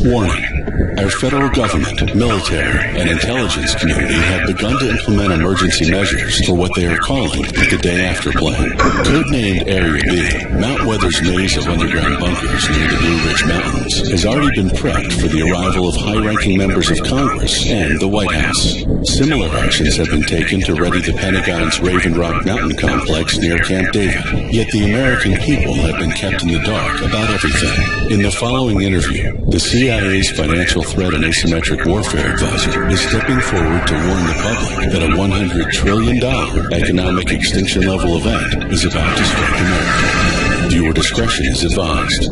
Warning. Our federal government, military, and intelligence community have begun to implement emergency measures for what they are calling the Day After Plan. Codenamed Area B, Mount Weather's maze of underground bunkers near the Blue Ridge Mountains has already been prepped for the arrival of high-ranking members of Congress and the White House. Similar actions have been taken to ready the Pentagon's Raven Rock Mountain complex near Camp David. Yet the American people have been kept in the dark about everything. In the following interview, the CIA's Financial Threat and Asymmetric Warfare Advisor is stepping forward to warn the public that a $100 trillion economic extinction level event is about to strike America. Viewer discretion is advised.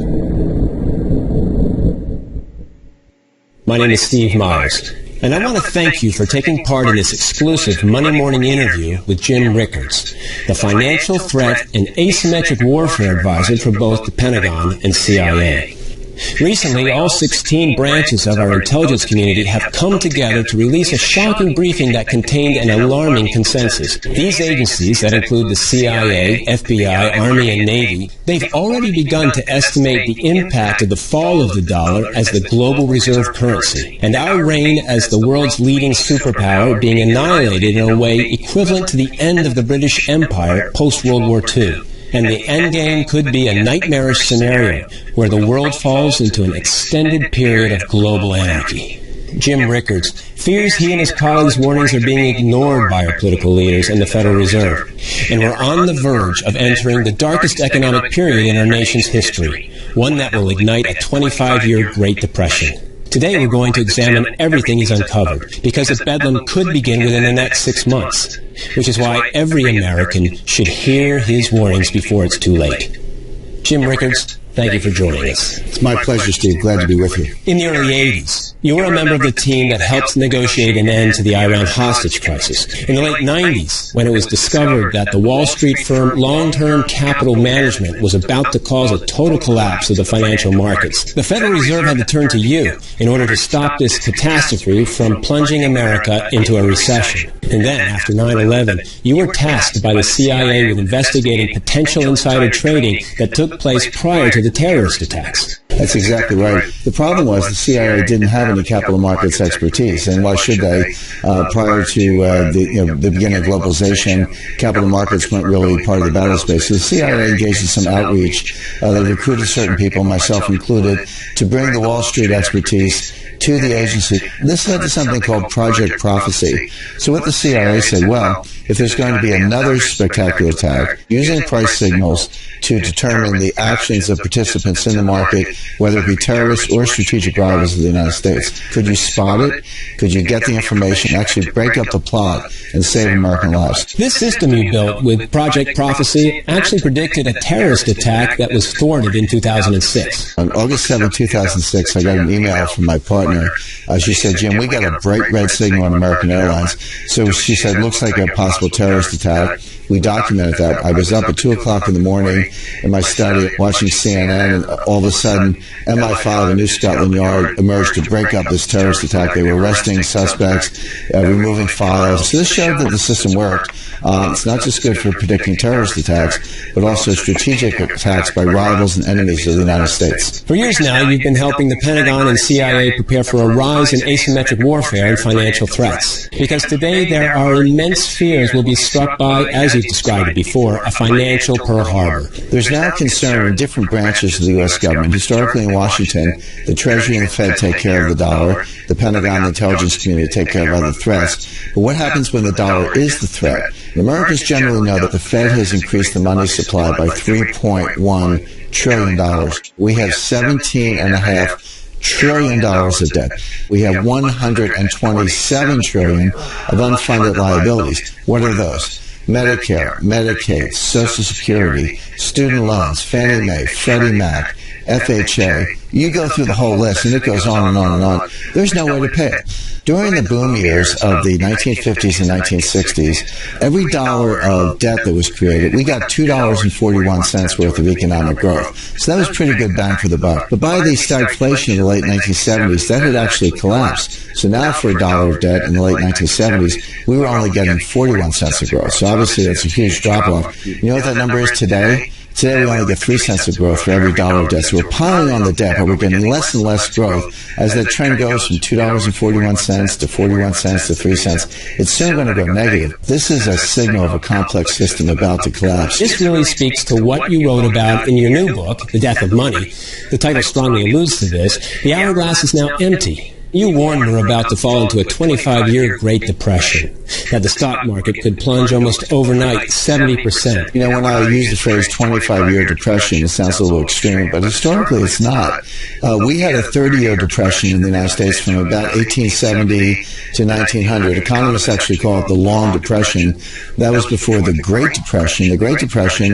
My name is Steve Myers, and I want to thank you for taking part in this exclusive Monday morning interview with Jim Rickards, the Financial Threat and Asymmetric Warfare Advisor for both the Pentagon and CIA. Recently, all 16 branches of our intelligence community have come together to release a shocking briefing that contained an alarming consensus. These agencies, that include the CIA, FBI, Army, and Navy, they've already begun to estimate the impact of the fall of the dollar as the global reserve currency, and our reign as the world's leading superpower being annihilated in a way equivalent to the end of the British Empire post-World War II. And the endgame could be a nightmarish scenario where the world falls into an extended period of global anarchy. Jim Rickards fears he and his colleagues' warnings are being ignored by our political leaders and the Federal Reserve, and we're on the verge of entering the darkest economic period in our nation's history, one that will ignite a 25-year Great Depression. Today we're going to examine everything he's uncovered, because the bedlam could begin within the next 6 months, which is why every American should hear his warnings before it's too late. Jim Rickards, thank you for joining us. It's my pleasure, Steve. Glad to be with you. In the early 80s, you were a member of the team that helped negotiate an end to the Iran hostage crisis. In the late 90s, when it was discovered that the Wall Street firm Long-Term Capital Management was about to cause a total collapse of the financial markets, the Federal Reserve had to turn to you in order to stop this catastrophe from plunging America into a recession. And then, after 9/11, you were tasked by the CIA with investigating potential insider trading that took place prior to the terrorist attacks. That's exactly right. The problem was the CIA didn't have any capital markets expertise, and why should they? Prior to the beginning of globalization, capital markets weren't really part of the battle space. So the CIA engaged in some outreach. They recruited certain people, myself included, to bring the Wall Street expertise to the agency. This led to something called Project Prophecy. So what the CIA said, well, if there's going to be another spectacular attack, using price signals to determine the actions of participants in the market, whether it be terrorists or strategic rivals of the United States, could you spot it? Could you get the information, actually break up the plot, and save American lives? This system you built with Project Prophecy actually predicted a terrorist attack that was thwarted in 2006. On August 7, 2006, I got an email from my partner. She said, Jim, we got a bright red signal on American Airlines. So she said, looks like a possible terrorist attack. We documented that. I was up at 2 o'clock in the morning in my study watching CNN, and all of a sudden, MI5 and New Scotland Yard emerged to break up this terrorist attack. They were arresting suspects, removing files. So this showed that the system worked. It's not just good for predicting terrorist attacks, but also strategic attacks by rivals and enemies of the United States. For years now, you've been helping the Pentagon and CIA prepare for a rise in asymmetric warfare and financial threats. Because today there are immense fears we'll be struck by, as you've described it before, a financial Pearl Harbor. There's now concern in different branches of the U.S. government. Historically in Washington, the Treasury and the Fed take care of the dollar. The Pentagon and the intelligence community take care of other threats. But what happens when the dollar is the threat? Americans generally know that the Fed has increased the money supply by $3.1 trillion. We have $17.5 trillion of debt. We have $127 trillion of unfunded liabilities. What are those? Medicare, Medicaid, Social Security, student loans, Fannie Mae, Freddie Mac, FHA. You go through the whole list, and it goes on and on and on. There's no way to pay it. During the boom years of the 1950s and 1960s, every dollar of debt that was created, we got $2.41 worth of economic growth. So that was pretty good bang for the buck. But by the stagflation in the late 1970s, that had actually collapsed. So now for a dollar of debt in the late 1970s, we were only getting 41 cents of growth. So obviously that's a huge drop-off. You know what that number is today? Today we only get 3 cents of growth for every dollar of debt. So we're piling on the debt, but we're getting less and less growth as that trend goes from $2.41 to 41 cents to 3 cents. It's soon going to go negative. This is a signal of a complex system about to collapse. This really speaks to what you wrote about in your new book, The Death of Money. The title strongly alludes to this. The hourglass is now empty. You warned we're about to fall into a 25-year Great Depression, that the stock market could plunge almost overnight 70%. You know, when I use the phrase 25-year depression, it sounds a little extreme, but historically it's not. We had a 30-year depression in the United States from about 1870 to 1900. Economists actually call it the Long Depression. That was before the Great Depression. The Great Depression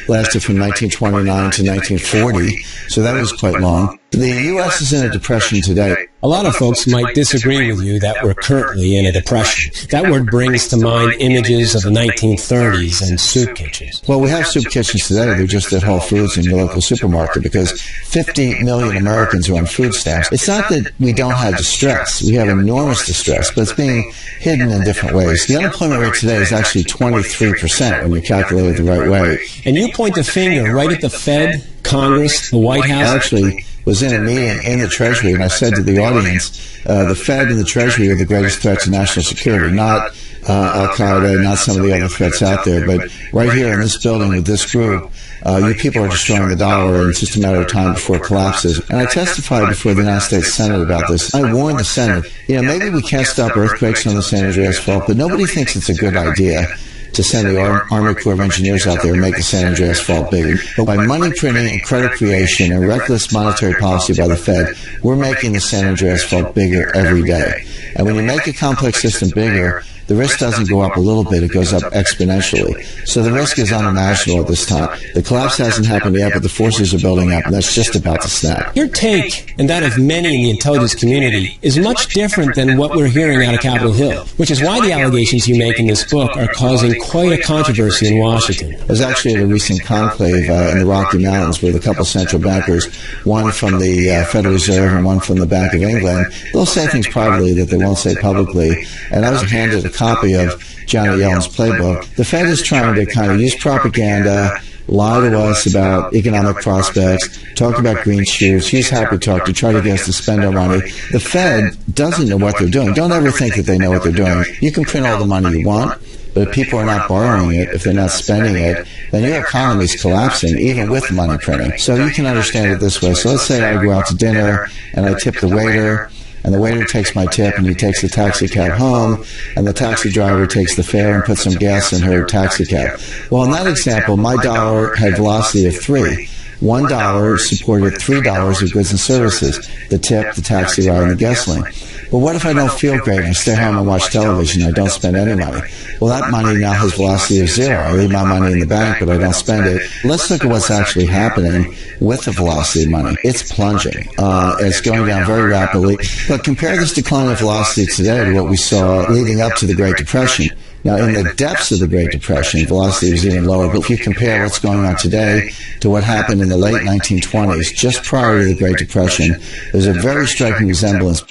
lasted from 1929 to 1940, so that was quite long. The U.S. is in a depression today. A lot of folks might disagree with you that we're currently in a depression. That word brings to mind images of the 1930s and soup kitchens. Well, we have soup kitchens today. They're just at Whole Foods in your local supermarket because 50 million Americans are on food stamps. It's not that we don't have distress. We have enormous distress, but it's being hidden in different ways. The unemployment rate today is actually 23% when you calculate it the right way. And you point the finger right at the Fed, Congress, the White House. Actually, was in a meeting in the Treasury, and I said to the audience, the Fed and the Treasury are the greatest threat to national security, not Al-Qaeda, not some of the other threats out there, but right here in this building with this group, you people are destroying the dollar, and it's just a matter of time before it collapses. And I testified before the United States Senate about this. I warned the Senate, maybe we can't stop earthquakes on the San Andreas Fault, but nobody thinks it's a good idea to send the Army Corps of Engineers out there and make the San Andreas Fault bigger. But by money printing and credit creation and reckless monetary policy by the Fed, we're making the San Andreas Fault bigger every day. And when you make a complex system bigger, the risk doesn't go up a little bit, it goes up exponentially. So the risk is unimaginable at this time. The collapse hasn't happened yet, but the forces are building up, and that's just about to snap. Your take, and that of many in the intelligence community, is much different than what we're hearing out of Capitol Hill, which is why the allegations you make in this book are causing quite a controversy in Washington. I was actually at a recent conclave in the Rocky Mountains with a couple central bankers, one from the Federal Reserve and one from the Bank of England. They'll say things privately that they won't say publicly, and I was handed a copy of Janet Yellen's playbook. The Fed is trying to kind of use propaganda, lie to us about economic prospects, talk about green shoots, use happy talk to try to get us to spend our money. The Fed doesn't know what they're doing. Don't ever think that they know what they're doing. You can print all the money you want, but if people are not borrowing it, if they're not spending it, then your economy is collapsing, even with money printing. So you can understand it this way. So let's say I go out to dinner and I tip the waiter, and the waiter takes my tip and he takes the taxi cab home, and the taxi driver takes the fare and puts some gas in her taxi cab. Well, in that example, my dollar had velocity of 3. $1 supported $3 of goods and services, the tip, the taxi ride, and the gasoline. Well, what if I don't feel great and I stay home and watch television and I don't spend any money? Well, that money now has velocity of 0. I leave my money in the bank, but I don't spend it. Let's look at what's actually happening with the velocity of money. It's plunging. It's going down very rapidly. But compare this decline of velocity today to what we saw leading up to the Great Depression. Now, in the depths of the Great Depression, velocity was even lower, but if you compare what's going on today to what happened in the late 1920s, just prior to the Great Depression, there's a very striking resemblance.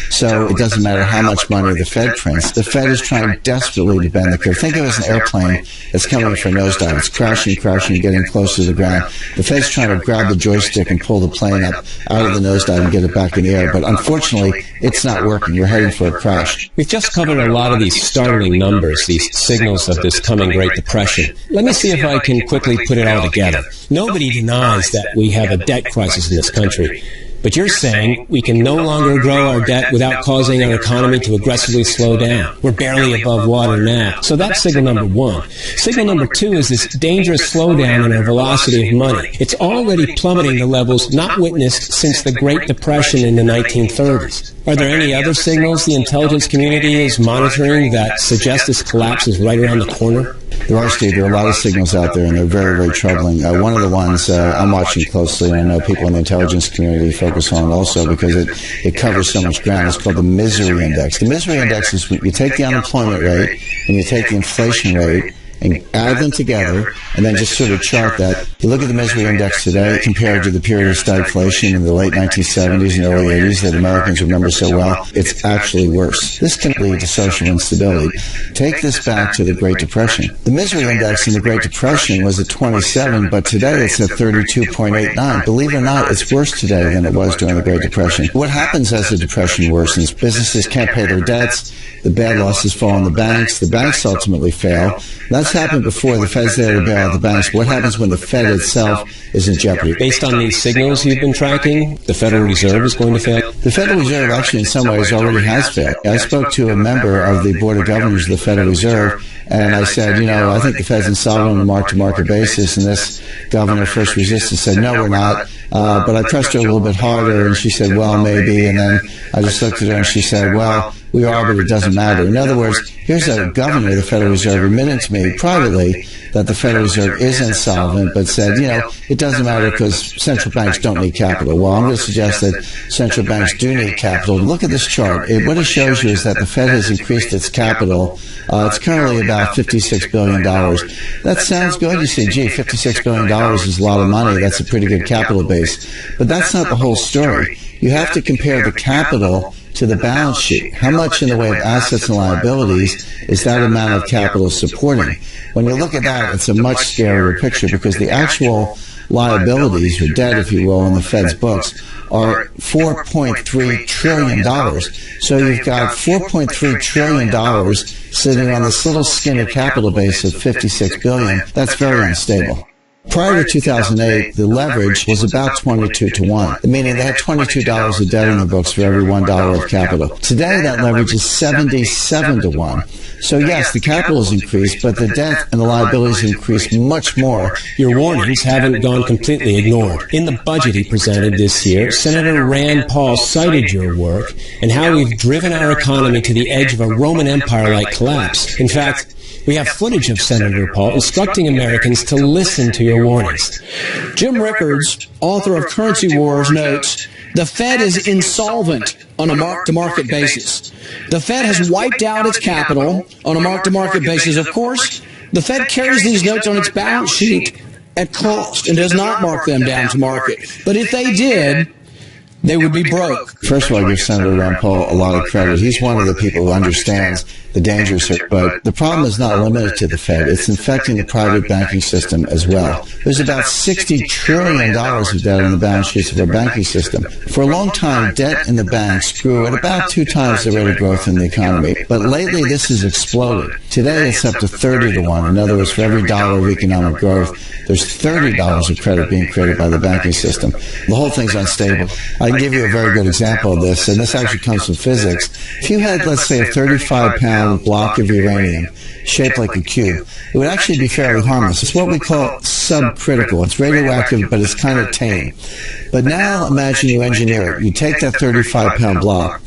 So it doesn't matter how much money the Fed prints. The Fed is trying desperately to bend the curve. Think of it as an airplane that's coming for a nosedive. It's crashing, getting close to the ground. The Fed's trying to grab the joystick and pull the plane up out of the nosedive and get it back in the air. But unfortunately, it's not working. We're heading for a crash. We've just covered a lot of these startling numbers, these signals of this coming Great Depression. Let me see if I can quickly put it all together. Nobody denies that we have a debt crisis in this country. But you're saying we can no longer grow our debt without causing our economy to aggressively slow down. We're barely above water now. So that's signal number 1. Signal number 2 is this dangerous slowdown in our velocity of money. It's already plummeting to levels not witnessed since the Great Depression in the 1930s. Are there any other signals the intelligence community is monitoring that suggest this collapse is right around the corner? There are, Steve. There are a lot of signals out there, and they're very, very troubling. One of the ones I'm watching closely, and I know people in the intelligence community focus on also because it covers so much ground. It's called the misery index. The misery index is you take the unemployment rate and you take the inflation rate and add them together and then just sort of chart that. You look at the misery index today compared to the period of stagflation in the late 1970s and early 80s that Americans remember so well, it's actually worse. This can lead to social instability. Take this back to the Great Depression. The misery index in the Great Depression was at 27, but today it's at 32.89. Believe it or not, it's worse today than it was during the Great Depression. What happens as the Depression worsens? Businesses can't pay their debts, the bad losses fall on the banks ultimately fail. That's happened before. The Fed's there to bail out the banks. What happens when the Fed itself is in jeopardy? Based on these signals you've been tracking, the Federal Reserve is going to fail? The Federal Reserve actually in some ways already has failed. I spoke to a member of the Board of Governors of the Federal Reserve, and I said, I think the Fed's insolvent on a mark-to-market basis, and this governor first resisted, said, no, we're not. But I pressed her a little bit harder, and she said, well, maybe. And then I just looked at her, and she said, well, we are, but it doesn't matter. In other words, here's a governor of the Federal Reserve admitting to me privately that the Federal Reserve is insolvent, but said, it doesn't matter because central banks don't need capital. Well, I'm going to suggest that central banks do need capital. Look at this chart. What it shows you is that the Fed has increased its capital. It's currently about $56 billion. That sounds good. You say, gee, $56 billion is a lot of money. That's a pretty good capital base. But that's not the whole story. You have to compare the capital to the balance sheet. How much in the way of assets and liabilities is that amount of capital supporting? When you look at that, it's a much scarier picture because the actual liabilities, or debt, if you will, in the Fed's books are $4.3 trillion. So you've got $4.3 trillion sitting on this little skinny capital base of $56 billion. That's very unstable. Prior to 2008, the leverage was about 22 to 1, meaning they had $22 of debt in the books for every $1 of capital. Today, that leverage is 77 to 1. So yes, the capital has increased, but the debt and the liabilities increased much more. Your warnings haven't gone completely ignored. In the budget he presented this year, Senator Rand Paul cited your work and how we've driven our economy to the edge of a Roman Empire-like collapse. In fact, we have footage of Senator Paul instructing Americans to listen to your warnings. Jim Rickards, author of Currency Wars, notes, the Fed is insolvent on a mark-to-market basis. The Fed has wiped out its capital on a mark-to-market basis. Of course, the Fed carries these notes on its balance sheet at cost and does not mark them down to market. But if they did, they would be broke. First of all, I give Senator Rand Paul a lot of credit. He's one of the people who understands the dangers here. But the problem is not limited to the Fed. It's infecting the private banking system as well. There's about $60 trillion of debt on the balance sheets of our banking system. For a long time, debt in the banks grew at about 2 times the rate of growth in the economy. But lately, this has exploded. Today, it's up to 30 to 1. In other words, for every dollar of economic growth, there's $30 of credit being created by the banking system. The whole thing's unstable. I can give you a very good example of this, and this actually comes from physics. If you had, let's say, a 35-pound block of uranium shaped like a cube, it would actually be fairly harmless. It's what we call subcritical. It's radioactive, but it's kind of tame. But now imagine you engineer it. You take that 35-pound block,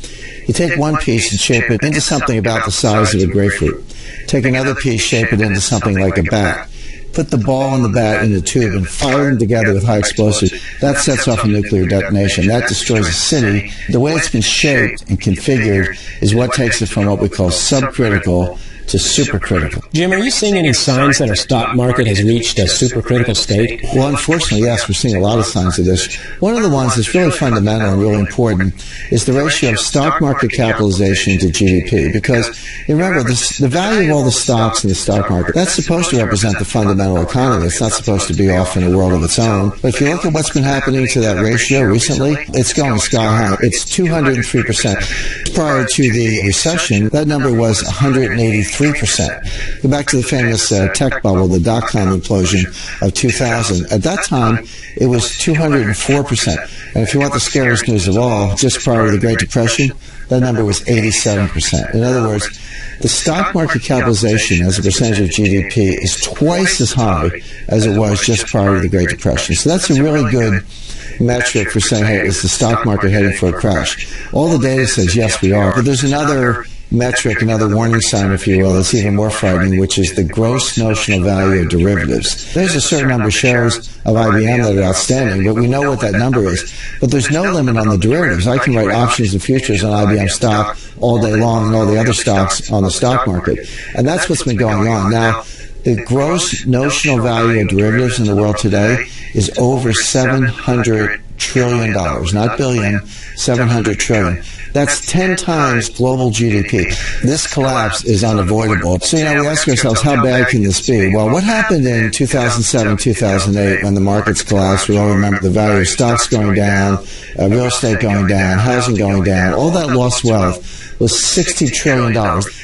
you take one piece and shape it into something about the size of a grapefruit. Take another piece, shape it into something like a bat. Put the ball and the bat in the tube and fire them together with high explosives. That sets off a nuclear detonation. That destroys a city. The way it's been shaped and configured is what takes it from what we call subcritical to supercritical. Jim, are you seeing any signs that our stock market has reached a supercritical state? Well, unfortunately, yes, we're seeing a lot of signs of this. One of the ones that's really fundamental and really important is the ratio of stock market capitalization to GDP. Because, remember, the value of all the stocks in the stock market, that's supposed to represent the fundamental economy. It's not supposed to be off in a world of its own. But if you look at what's been happening to that ratio recently, it's going sky high. It's 203%. Prior to the recession, that number was 183%. Go back to the famous tech bubble, the dot-com implosion of 2000. At that time, it was 204%. And if you want the scariest news of all, just prior to the Great Depression, that number was 87%. In other words, the stock market capitalization as a percentage of GDP is twice as high as it was just prior to the Great Depression. So that's a really good metric for saying, hey, is the stock market heading for a crash? All the data says, yes, we are. But there's another metric, another warning sign, if you will, that's even more frightening, which is the gross notional value of derivatives. There's a certain number of shares of IBM that are outstanding, but we know what that number is. But there's no limit on the derivatives. I can write options and futures on IBM stock all day long and all the other stocks on the stock market. And that's what's been going on. Now, The gross notional value of derivatives in the world today is over $700 trillion, not billion, 700 trillion. That's 10 times global GDP. This collapse is unavoidable. So, we ask ourselves, how bad can this be? Well, what happened in 2007, 2008 when the markets collapsed? We all remember the value of stocks going down, real estate going down, housing going down. All that lost wealth was $60 trillion.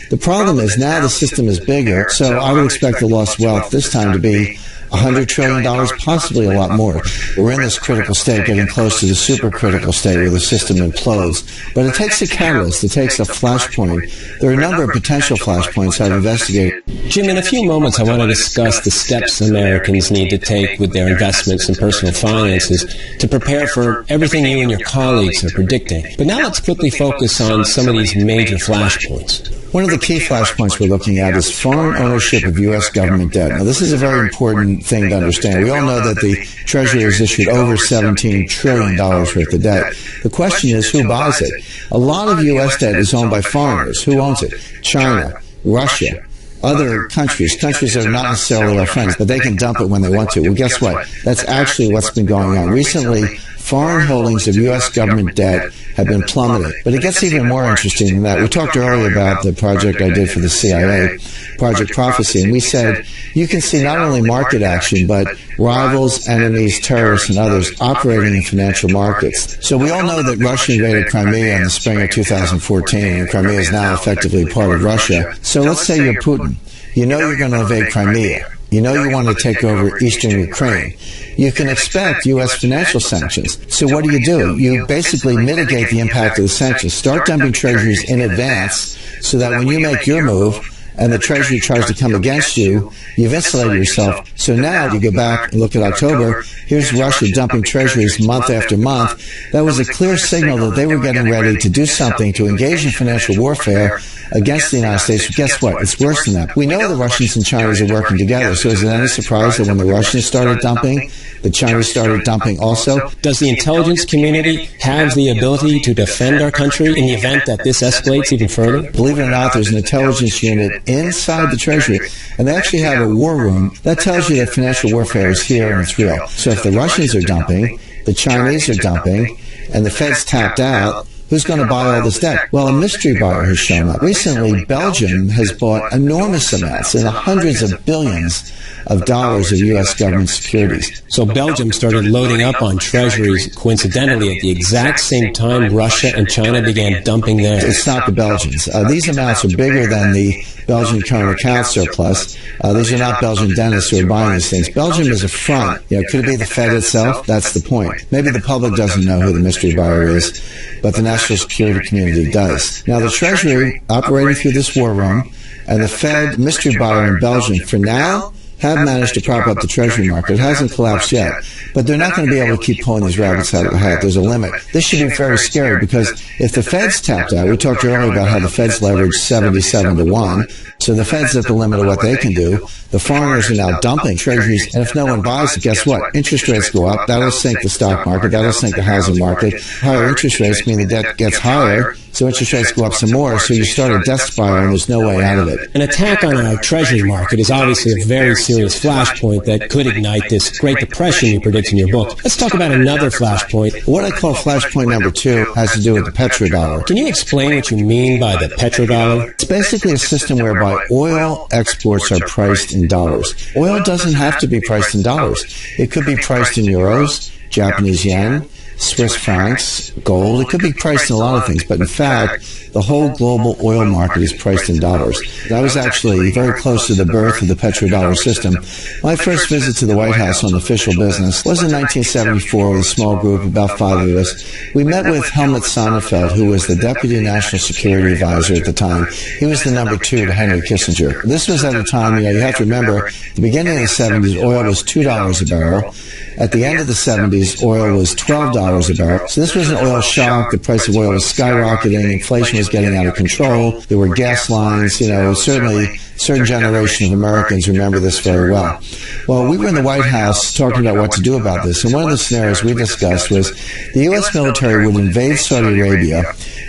The problem is now the system is bigger, so I would expect the lost wealth this time to be $100 trillion, possibly a lot more. We're in this critical state, getting close to the supercritical state where the system implodes. But it takes a catalyst. It takes a flashpoint. There are a number of potential flashpoints I've investigated. Jim, in a few moments, I want to discuss the steps Americans need to take with their investments and personal finances to prepare for everything you and your colleagues are predicting. But now let's quickly focus on some of these major flashpoints. One of the key flashpoints we're looking at is foreign ownership of U.S. government debt. Now, this is a very important thing to understand. We all know that the Treasury has issued over $17 trillion worth of debt. The question is, who buys it? A lot of U.S. debt is owned by foreigners. Who owns it? China, Russia, other countries that are not necessarily our friends, but they can dump it when they want to. Well, guess what? That's actually what's been going on. Recently, foreign holdings of U.S. government debt have been plummeting. But it gets even more interesting than that. We talked earlier about the project I did for the CIA, Project Prophecy, and we said you can see not only market action, but rivals, enemies, terrorists, and others operating in financial markets. So we all know that Russia invaded Crimea in the spring of 2014, and Crimea is now effectively part of Russia. So let's say you're Putin. You know you're going to invade Crimea. You know you want to take over eastern Ukraine. You can expect U.S. financial sanctions. So what do? You basically mitigate the impact of the sanctions. Start dumping treasuries in advance so that when you make your move and the Treasury tries to come against you, you've insulated yourself. So now you go back and look at October. Here's Russia dumping treasuries month after month. That was a clear signal that they were getting ready to do something to engage in financial warfare against the United States. But guess what? It's worse than that. We know the Russians and Chinese are working together. So is it any surprise that when the Russians started dumping, the Chinese started dumping also? Does the intelligence community have the ability to defend our country in the event that this escalates even further? Believe it or not, there's an intelligence unit inside the Treasury, and they actually have a war room that tells you that financial warfare is here and it's real. So if the Russians are dumping, the Chinese are dumping, and the Fed's tapped out, who's going to buy all this debt? Well, a mystery buyer has shown up. Recently, Belgium has bought enormous amounts, in the hundreds of billions of dollars of U.S. government securities. So Belgium started loading up on treasuries coincidentally at the exact same time Russia and China began dumping theirs. It's not the Belgians. These amounts are bigger than the Belgian current account surplus. These are not Belgian dentists who are buying these things. Belgium is a front. Could it be the Fed itself? That's the point. Maybe the public doesn't know who the mystery buyer is, but the national security community does. Now, the Treasury, operating through this war room, and the Fed mystery buyer in Belgium, for now, have managed to prop up the Treasury market. It hasn't collapsed yet, but they're not going to be able to keep pulling these rabbits out of the hat. There's a limit. This should be very scary because if the Fed's tapped out, we talked earlier about how the Fed's leveraged 77 to 1, so the Fed's at the limit of what they can do. The foreigners are now dumping treasuries, and if no one buys it, guess what? Interest rates go up. That'll sink the stock market. That'll sink the housing market. Higher interest rates mean the debt gets higher, so interest rates go up some more, so you start a death spiral, and there's no way out of it. An attack on our treasury market is obviously a very serious flashpoint that could ignite this Great Depression you predict in your book. Let's talk about another flashpoint. What I call flashpoint number 2 has to do with the petrodollar. Can you explain what you mean by the petrodollar? It's basically a system whereby oil exports are priced in dollars. Oil doesn't have to be priced in dollars. It could be priced in euros, Japanese yen, Swiss francs, gold. It could be priced in a lot of things, but in fact, the whole global oil market is priced in dollars. I was actually very close to the birth of the petrodollar system. My first visit to the White House on official business was in 1974 with a small group, about 5 of us. We met with Helmut Sonnenfeld, who was the Deputy National Security Advisor at the time. He was the number 2 to Henry Kissinger. This was at a time, you have to remember, the beginning of the 70s, oil was $2 a barrel. At the end of the 70s, oil was $12 a barrel. So this was an oil shock. The price of oil was skyrocketing. Inflation was getting out of control. There were gas lines. Certainly a certain generation of Americans remember this very well. Well, we were in the White House talking about what to do about this. And one of the scenarios we discussed was the U.S. military would invade Saudi Arabia,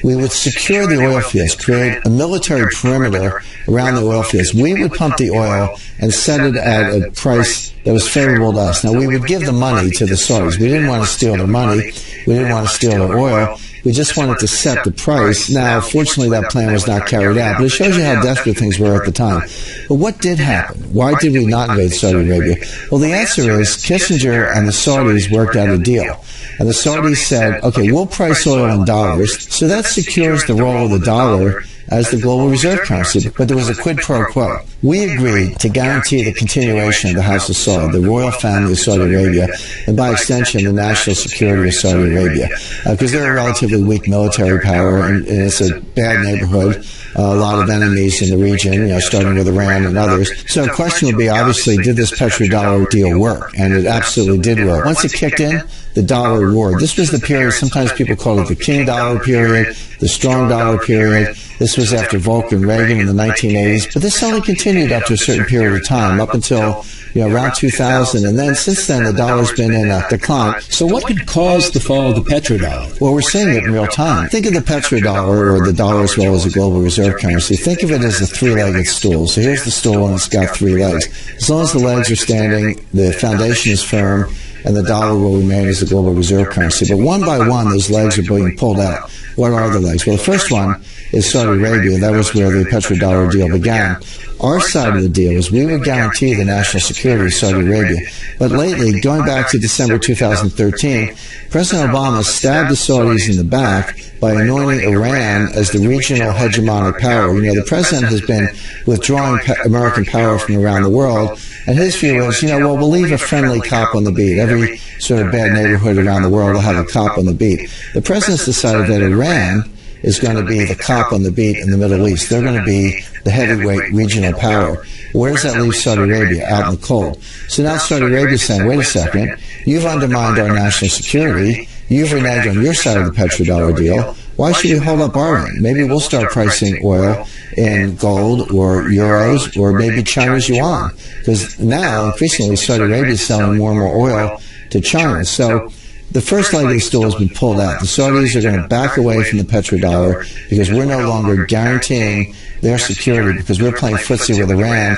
we would secure the oil fields, create a military perimeter around the oil fields. We would pump the oil and set it at a price that was favorable to us. Now, we would give the money to the Saudis. We didn't want to steal their money. We didn't want to steal their oil. We just wanted to set the price. Now, fortunately, that plan was not carried out, but it shows you how desperate things were at the time. But what did happen? Why did we not invade Saudi Arabia? Well, the answer is Kissinger and the Saudis worked out a deal. And the Saudis said, okay, we'll price oil in dollars, so that secures the role of the dollar as the global reserve currency. But there was a quid pro quo. We agreed to guarantee the continuation of the House of Saud, the royal family of Saudi Arabia, and by extension, the national security of Saudi Arabia. Because they're a relatively weak military power, and it's a bad neighborhood. A lot of enemies in the region, starting with Iran and others. So the question would be, obviously, did this petrodollar deal work? And it absolutely did work. Once it kicked in, the dollar roared. This was the period, sometimes people call it the king dollar period, the strong dollar period. This was after Volcker and Reagan in the 1980s. But this only continued up to a certain period of time, up until around 2000. And then since then, the dollar's been in a decline. So what could cause the fall of the petrodollar? Well, we're seeing it in real time. Think of the petrodollar, or the dollar as well as a global reserve currency. Think of it as a three-legged stool. So here's the stool, and it's got three legs. As long as the legs are standing, the foundation is firm, and the dollar will remain as a global reserve currency. But one by one, those legs are being pulled out. What are the legs? Well, the first one is Saudi Arabia. That was where the petrodollar deal began. Our side of the deal is we would guarantee the national security of Saudi Arabia. But lately, going back to December 2013, President Obama stabbed the Saudis in the back by anointing Iran as the regional hegemonic power. The president has been withdrawing American power from around the world, and his view is, we'll leave a friendly cop on the beat. Every sort of bad neighborhood around the world will have a cop on the beat. The president's decided that Iran is going to be the cop on the beat in the Middle East. They're going to be the heavyweight regional power. Where does that leave Saudi Arabia? Out in the cold. So now Saudi Arabia is saying, wait a second, you've undermined our national security. You've reneged on your side of the petrodollar deal. Why should we hold up our end? Maybe we'll start pricing oil in gold or euros or maybe China's yuan. Because now, increasingly, Saudi Arabia is selling more and more oil to China. So the first leg of the stool has been pulled out. The Saudis are going to back away from the petrodollar because we're no longer guaranteeing their security because we're playing footsie with Iran.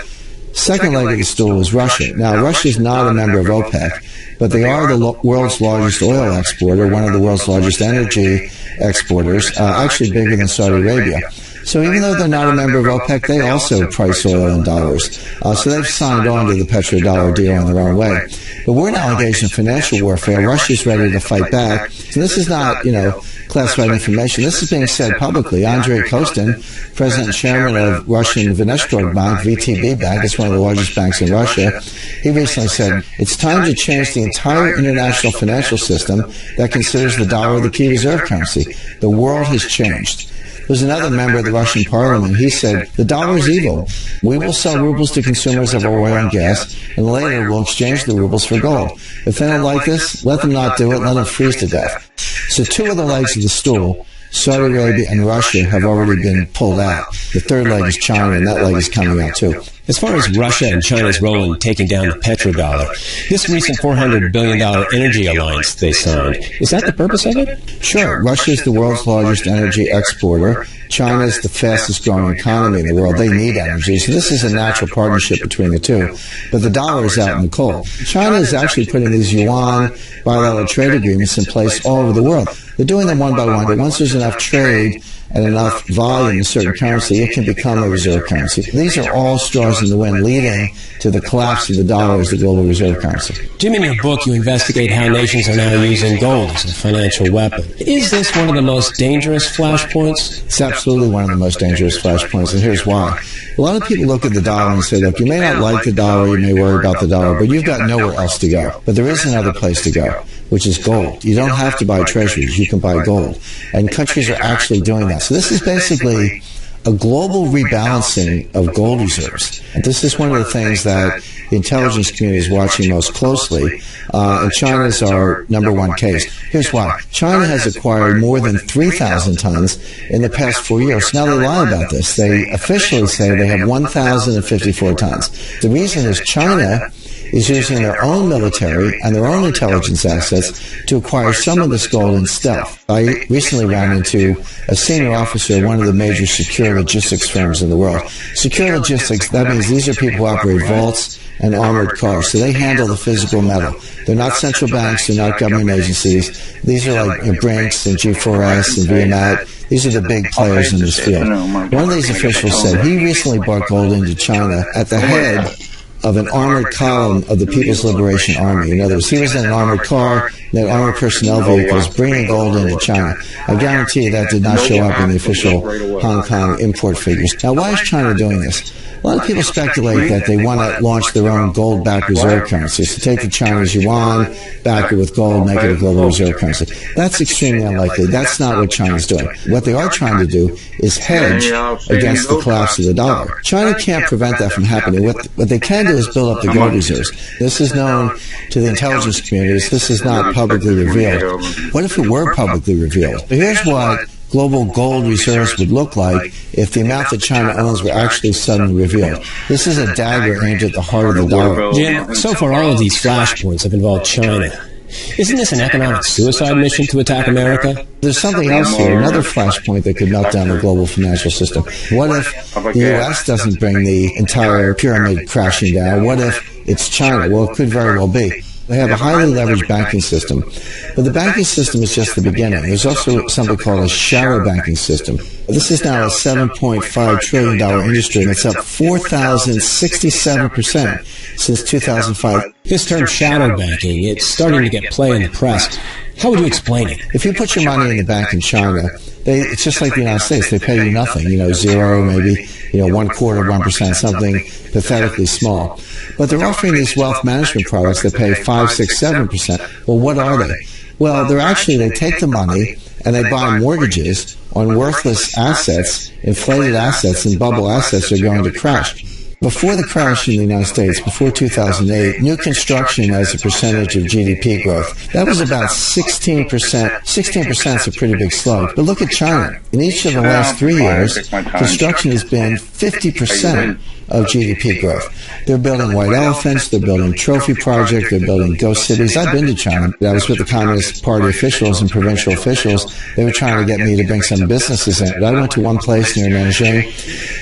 Second leg of the stool is Russia. Now, Russia is not a member of OPEC, but they are the world's largest oil exporter, one of the world's largest energy exporters, actually bigger than Saudi Arabia. So even though they're not a member of OPEC, they also price oil in dollars. So they've signed on to the petrodollar deal in their own way. But we're now engaged in financial warfare. Russia's ready to fight back. So this is not, classified information. This is being said publicly. Andrei Kostin, president and chairman of Russian Vnestorg Bank, VTB Bank, it's one of the largest banks in Russia, he recently said, it's time to change the entire international financial system that considers the dollar the key reserve currency. The world has changed. There's another member of the Russian parliament. He said, the dollar is evil. We will sell rubles to consumers of our oil and gas, and later we'll exchange the rubles for gold. If they don't like this, let them not do it. Let them freeze to death. So two of the legs of the stool, Saudi Arabia and Russia, have already been pulled out. The third leg is China, and that leg is coming out too. As far as Russia and China's role in taking down the petrodollar, this recent $400 billion energy alliance they signed, is that the purpose of it? Sure. Russia is the world's largest energy exporter. China is the fastest growing economy in the world. They need energy. So this is a natural partnership between the two. But the dollar is out in the cold. China is actually putting these yuan bilateral trade agreements in place all over the world. They're doing them one by one, but once there's enough trade and enough volume in a certain currency, it can become a reserve currency. These are all straws in the wind leading to the collapse of the dollar as the global reserve currency. Jim, in your book, you investigate how nations are now using gold as a financial weapon. Is this one of the most dangerous flashpoints? It's absolutely one of the most dangerous flashpoints, and here's why. A lot of people look at the dollar and say, look, you may not like the dollar, you may worry about the dollar, but you've got nowhere else to go. But there is another place to go, which is gold. You don't have to buy treasuries, you can buy gold. And countries are actually doing that. So this is basically a global rebalancing of gold reserves. And this is one of the things that the intelligence community is watching most closely. And China is our number one case. Here's why. China has acquired more than 3,000 tons in the past 4 years. Now they lie about this. They officially say they have 1,054 tons. The reason is China is using their own military and their own intelligence assets to acquire some of this gold in stealth. I recently ran into a senior officer of one of the major secure logistics firms in the world. Secure logistics, that means these are people who operate vaults and armored cars. So they handle the physical metal. They're not central banks. They're not government agencies. These are like Brinks and G4S and VMAT. These are the big players in this field. One of these officials said he recently bought gold into China at the head of an armored column of the People's Liberation Army. In other words, he was in an armored car, that armored personnel vehicles bringing gold into China. I guarantee you that did not show up in the official Hong Kong import figures. Now, why is China doing this? A lot of people speculate that they want to launch their own gold-backed reserve currency. So take the Chinese yuan, back it with gold, make it a global reserve currency. That's extremely unlikely. That's not what China's doing. What they are trying to do is hedge against the collapse of the dollar. China can't prevent that from happening. What they can do is build up the gold reserves. This is known to the intelligence communities. This is not publicly revealed. What if it were publicly revealed? Here's what global gold reserves would look like if the amount that China owns were actually suddenly revealed. This is a dagger aimed at the heart of the dollar. Jim, so far all of these flashpoints have involved China. Isn't this an economic suicide mission to attack America? There's something else here, another flashpoint that could melt down the global financial system. What if the U.S. doesn't bring the entire pyramid crashing down? What if it's China? Well, it could very well be. They have a highly leveraged banking system. But the banking system is just the beginning. There's also something called a shadow banking system. This is now a $7.5 trillion industry, and it's up 4,067% since 2005. This term shadow banking, it's starting to get play in the press. How would you explain it? If you put your money in the bank in China, it's just like the United States. They pay you nothing, zero, maybe, 1/4, 1%, something pathetically small. But they're offering these wealth management products that pay 5, 6, 7%. Well, what are they? Well, they take the money and they buy mortgages on worthless assets, inflated assets, and bubble assets that are going to crash. Before the crash in the United States, before 2008, new construction as a percentage of GDP growth, that was about 16%. 16% is a pretty big slug. But look at China. In each of the last 3 years, construction has been 50% of GDP growth. They're building white elephants, they're building trophy projects, they're building ghost cities. I've been to China. I was with the Communist Party officials and provincial officials. They were trying to get me to bring some businesses in. I went to one place near Nanjing.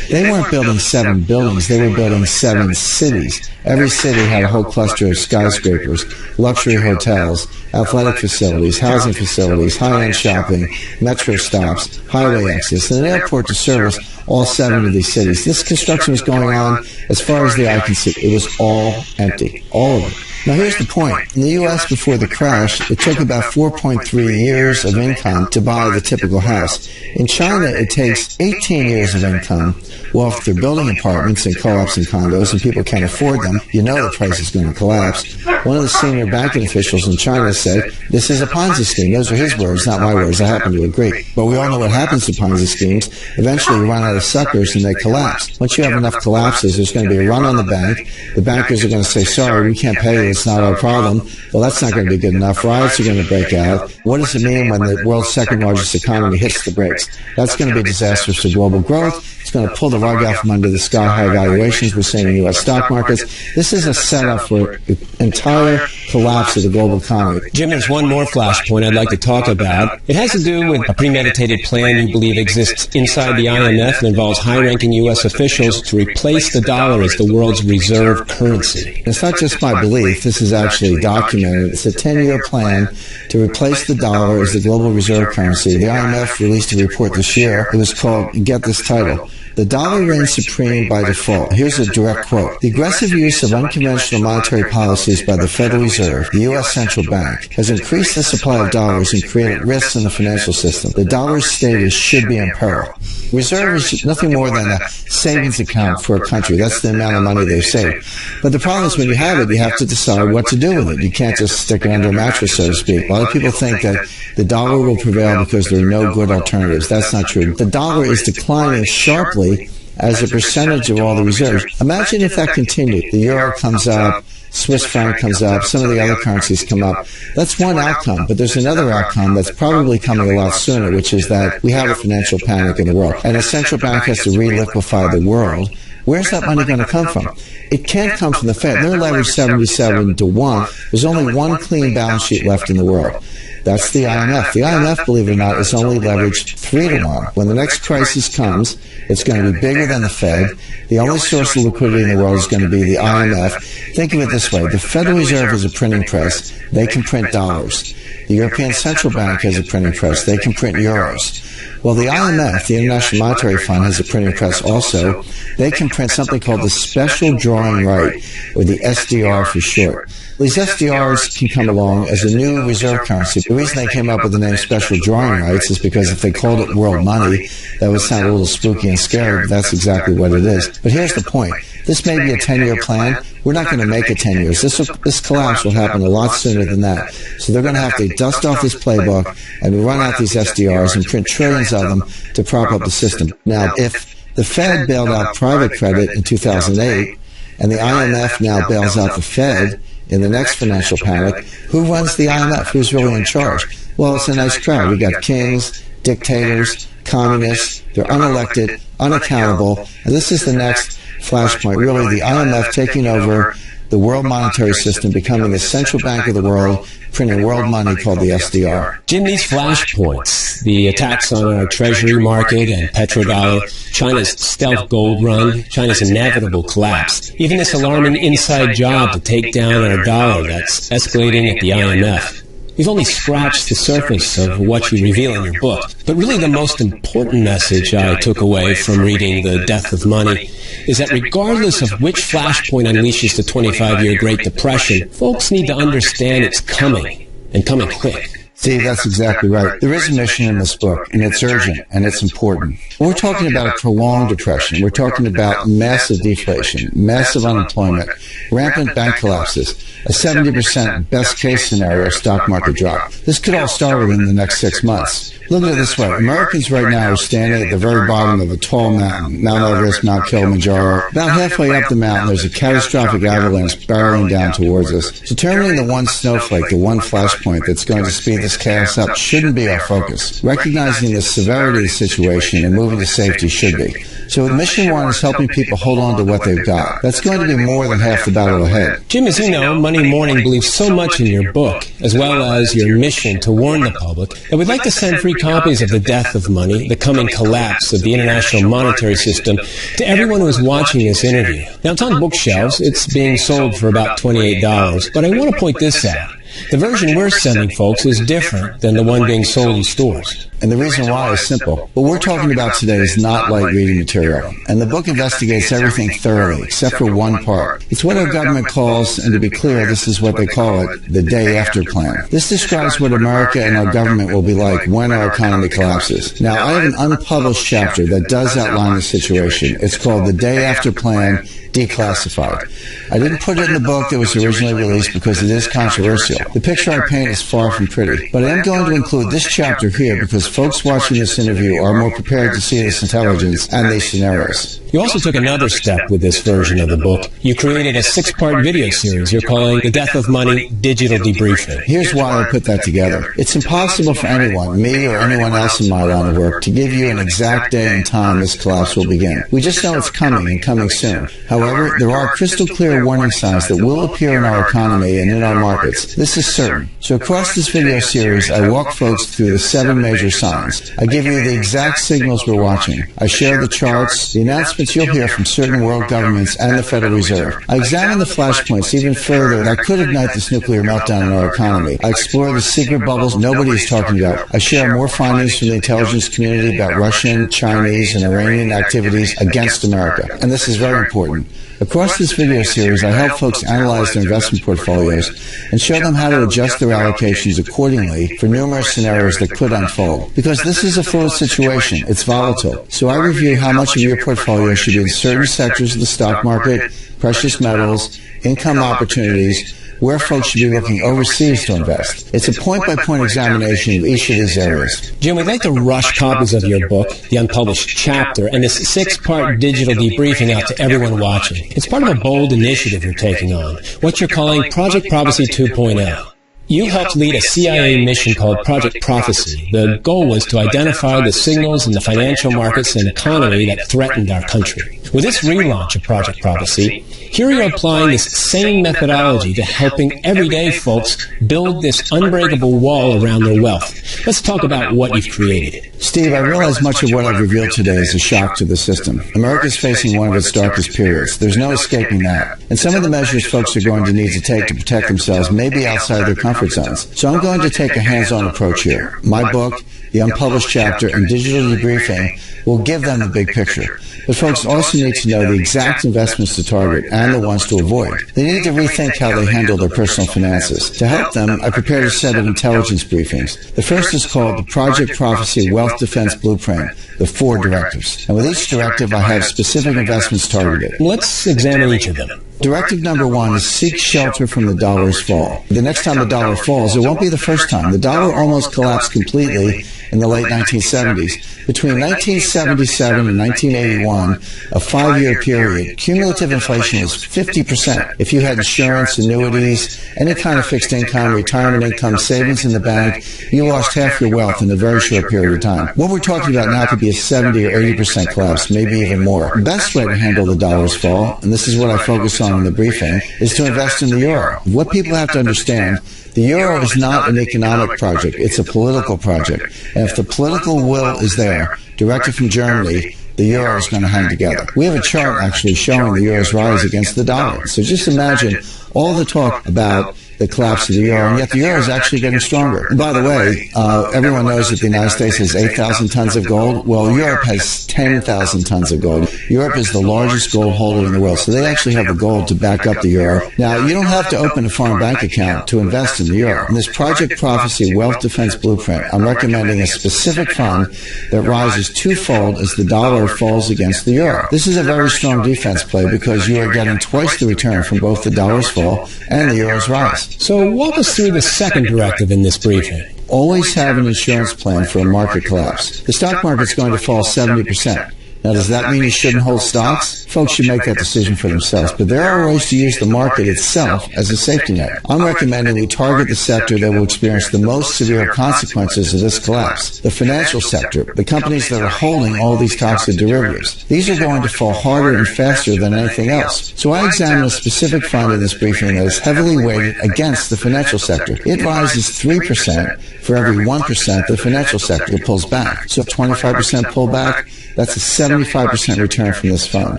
They weren't building 7 buildings, they were building 7 cities. Every city had a whole cluster of skyscrapers, luxury hotels, athletic facilities, housing facilities, high-end shopping, metro stops, highway exits, and an airport to service all 7 of these cities. This construction was going on as far as the eye can see. It was all empty, all of it. Now here's the point. In the U.S. before the crash, it took about 4.3 years of income to buy the typical house. In China, it takes 18 years of income. Well, if they're building apartments and co-ops and condos and people can't afford them, the price is going to collapse. One of the senior banking officials in China said, this is a Ponzi scheme. Those are his words, not my words. I happen to agree. But we all know what happens to Ponzi schemes. Eventually, you run out of suckers and they collapse. Once you have enough collapses, there's going to be a run on the bank. The bankers are going to say, sorry, we can't pay you. It's not our problem. Well, that's not going to be good enough. Riots are going to break out. What does it mean when the world's second largest economy hits the brakes? That's going to be disastrous to global growth. It's going to pull the rug out from under the sky-high valuations we're seeing in U.S. stock markets. This is a setup for the entire collapse of the global economy. Jim, there's one more flashpoint I'd like to talk about. It has to do with a premeditated plan you believe exists inside the IMF and involves high-ranking U.S. officials to replace the dollar as the world's reserve currency. It's not just my belief. This is actually documented. It's a 10-year plan to replace the dollar as the global reserve currency. The IMF released a report this year. It was called, get this title, The Dollar Reigns Supreme by Default. Here's a direct quote. The aggressive use of unconventional monetary policies by the Federal Reserve, the U.S. Central Bank, has increased the supply of dollars and created risks in the financial system. The dollar's status should be in peril. Reserve is nothing more than a savings account for a country. That's the amount of money they've saved. But the problem is when you have it, you have to decide what to do with it. You can't just stick it under a mattress, so to speak. A lot of people think that the dollar will prevail because there are no good alternatives. That's not true. The dollar is declining sharply as a percentage of all the reserves. Imagine if that continued. The euro comes up, Swiss franc comes up, some of the other currencies come up. That's one outcome, but there's another outcome that's probably coming a lot sooner, which is that we have a financial panic in the world. And a central bank has to re-liquefy the world. Where's that money going to come from? It can't come from the Fed. They're leveraged 77-1. There's only one clean balance sheet left in the world. That's the IMF. The IMF, believe it or not, is only leveraged 3-1. When the next crisis comes, it's going to be bigger than the Fed. The only source of liquidity in the world is going to be the IMF. Think of it this way. The Federal Reserve is a printing press. They can print dollars. The European Central Bank has a printing press. They can print euros. Well, the IMF, the International Monetary Fund, has a printing press also. They can print something called the Special Drawing Right, or the SDR for short. These SDRs can come along as a new reserve currency. The reason they came up with the name Special Drawing Rights is because if they called it world money, that would sound a little spooky and scary, but that's exactly what it is. But here's the point. This may be a 10-year plan. We're not going to make it 10 years. This collapse will happen a lot sooner than that. So they're going to have to dust off this playbook and run out these SDRs and print trillions of them to prop up the system. Now, if the Fed bailed out private credit in 2008 and the IMF now bails out the Fed in the next financial panic, who runs the IMF? Who's really in charge? Well, it's a nice crowd. We got kings, dictators, communists. They're unelected, unaccountable, and this is the next flashpoint. Really, the IMF taking over the world monetary system, becoming the central bank of the world, printing world money called the SDR. Jim, these flashpoints, the attacks on our treasury market and petrodollar, China's stealth gold run, China's inevitable collapse, even this alarming inside job to take down our dollar that's escalating at the IMF. We've only scratched the surface of what you reveal in your book. But really the most important message I took away from reading The Death of Money is that regardless of which flashpoint unleashes the 25-year Great Depression, folks need to understand it's coming, and coming quick. See, that's exactly right. There is a mission in this book, and it's urgent, and it's important. We're talking about a prolonged depression. We're talking about massive deflation, massive unemployment, rampant bank collapses, a 70% best-case scenario stock market drop. This could all start within the next 6 months. Look at it this way. Americans right now are standing at the very bottom of a tall mountain, Mount Everest, Mount Kilimanjaro. About halfway up the mountain, there's a catastrophic avalanche barreling down towards us. Determining the one snowflake, the one flashpoint that's going to speed this chaos up shouldn't be our focus. Recognizing the severity of the situation and moving to safety should be. So Mission 1 is helping people hold on to what they've got. That's going to be more than half the battle ahead. Jim, as you know, Money Morning believes so much in your book, as well as your mission to warn the public, that we'd like to send free copies of The Death of Money, the coming collapse of the international monetary system, to everyone who is watching this interview. Now, it's on bookshelves. It's being sold for about $28. But I want to point this out. The version we're sending folks is different than the one being sold in stores. And the reason why is simple. What we're talking about today is not light reading material. And the book investigates everything thoroughly, except for one part. It's what our government calls, and to be clear, this is what they call it, the day after plan. This describes what America and our government will be like when our economy collapses. Now, I have an unpublished chapter that does outline the situation. It's called The Day After Plan, Declassified. I didn't put it in the book that was originally released because it is controversial. The picture I paint is far from pretty. But I am going to include this chapter here because folks watching this interview are more prepared to see this intelligence and these scenarios. You also took another step with this version of the book. You created a 6-part video series you're calling The Death of Money Digital Debriefing. Here's why I put that together. It's impossible for anyone, me or anyone else in my line of work, to give you an exact day and time this collapse will begin. We just know it's coming and coming soon. However, there are crystal clear warning signs that will appear in our economy and in our markets. This is certain. So across this video series, I walk folks through the 7 major signs. I give you the exact signals we're watching. I share the charts, the announcements you'll hear from certain world governments and the Federal Reserve. I examine the flashpoints even further that could ignite this nuclear meltdown in our economy. I explore the secret bubbles nobody is talking about. I share more findings from the intelligence community about Russian, Chinese, and Iranian activities against America. And this is very important. Across this video series, I help folks analyze their investment portfolios and show them how to adjust their allocations accordingly for numerous scenarios that could unfold. Because this is a fluid situation, it's volatile. So I review how much of your portfolio should be in certain sectors of the stock market, precious metals, income opportunities, where folks should be looking overseas to invest. It's a point-by-point examination of each of these areas. Jim, we'd like to rush copies of your book, the unpublished chapter, and this 6-part digital debriefing out to everyone watching. It's part of a bold initiative you're taking on, what you're calling Project Prophecy 2.0. You helped lead a CIA mission called Project Prophecy. The goal was to identify the signals in the financial markets and economy that threatened our country. With this relaunch of Project Prophecy, here you're applying this same methodology to helping everyday folks build this unbreakable wall around their wealth. Let's talk about what you've created. Steve, I realize much of what I've revealed today is a shock to the system. America's facing one of its darkest periods. There's no escaping that. And some of the measures folks are going to need to take to protect themselves may be outside their comfort zones. So I'm going to take a hands-on approach here. My book, the unpublished chapter, and digital debriefing will give them the big picture. But folks also need to know the exact investments to target and the ones to avoid. They need to rethink how they handle their personal finances. To help them, I prepared a set of intelligence briefings. The first is called the Project Prophecy Wealth Defense Blueprint, the 4 directives. And with each directive, I have specific investments targeted. Let's examine each of them. Directive number 1 is seek shelter from the dollar's fall. The next time the dollar falls, it won't be the first time. The dollar almost collapsed completely in the late 1970s. Between 1977 and 1981, a 5-year period, cumulative inflation was 50%. If you had insurance, annuities, any kind of fixed income, retirement income, savings in the bank, you lost half your wealth in a very short period of time. What we're talking about now could be a 70 or 80% collapse, maybe even more. The best way to handle the dollar's fall, and this is what I focus on in the briefing, is to invest in the euro. What people have to understand, the euro is not an economic project, it's a political project. And if the political will is there, directed from Germany, the euro is going to hang together. We have a chart actually showing the euro's rise against the dollar. So just imagine all the talk about the collapse of the euro, and yet the euro is actually getting stronger. And by the way, everyone knows that the United States has 8,000 tons of gold. Well, Europe has 10,000 tons of gold. Europe is the largest gold holder in the world, so they actually have the gold to back up the euro. Now, you don't have to open a foreign bank account to invest in the euro. In this Project Prophecy Wealth Defense Blueprint, I'm recommending a specific fund that rises twofold as the dollar falls against the euro. This is a very strong defense play because you are getting twice the return from both the dollar's fall and the euro's rise. So walk us through the second directive in this briefing. Always have an insurance plan for a market collapse. The stock market's going to fall 70%. Now, does that mean you shouldn't hold stocks? Folks should make that decision for themselves, but there are ways to use the market itself as a safety net. I'm recommending we target the sector that will experience the most severe consequences of this collapse. The financial sector, the companies that are holding all these toxic derivatives. These are going to fall harder and faster than anything else. So I examine a specific fund in this briefing that is heavily weighted against the financial sector. It rises 3% for every 1% the financial sector pulls back. So if 25% pull back, that's a 75% return from this fund.